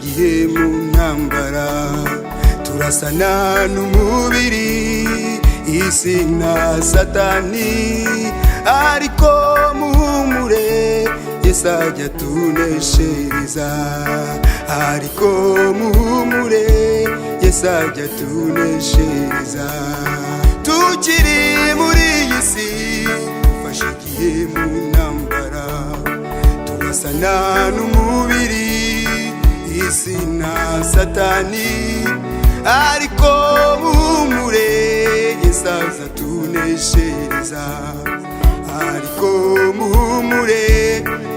igihe mu ntambara turasana n'umubiri isi na satani ariko muhumure Yesu ajya tuneshereza ariko muhumure Yesu ajya tuneshereza tukiri muri iyi si fashe igihe mu ntambara turasana n'umubiri isi na satani ariko muhumure Yesu azatuneshereza ariko muhumure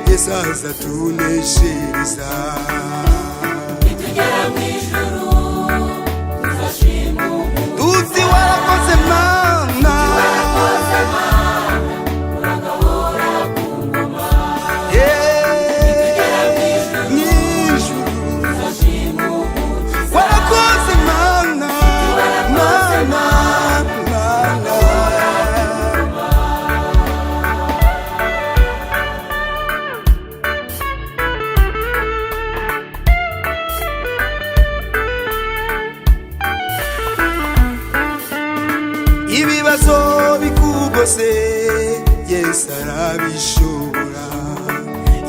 Yesu azatuneshereza nitugera mu ijuru tuzashima tuzi warakoze Mana uragahora ku ngoma nitugera mu ijuru tuzashima warakoze Mana Mana ibibazo bikugose Yesu arabishobora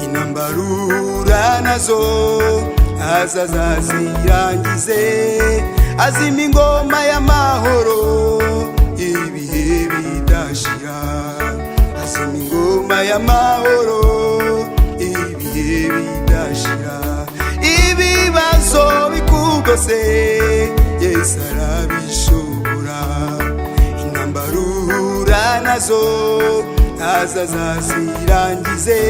intambara nazo azazirangize azima ingoma y'amahoro ibihe bidashira azima ingoma y'amahoro ibihe bidashira ibibazo bikugose Yesu arabishobora intambara nazo azazirangize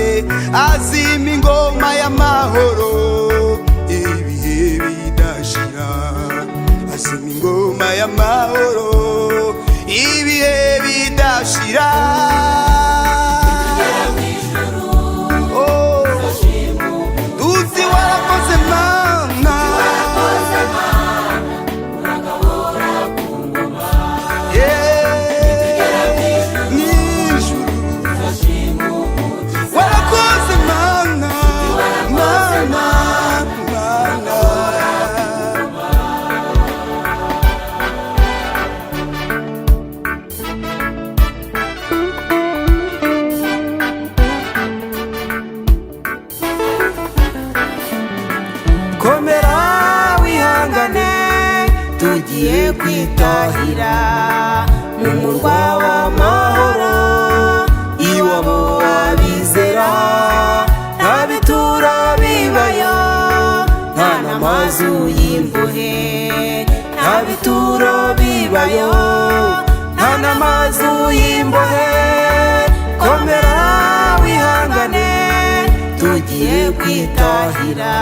azima ingoma y'amahoro ibihe bidashira azima ingoma y'amahoro ibihe bidashira tuzi warakoze Mana warakoze Mana Mana Mana komera wihangane tugiye kwitahira mu murwa w'amahoro iwabo w'abizera nta bituro bibayo nta n'amazu y'imbohe nta bituro bibayo nta n'amazu y'imbohe komera wihangane tugiye kwitahira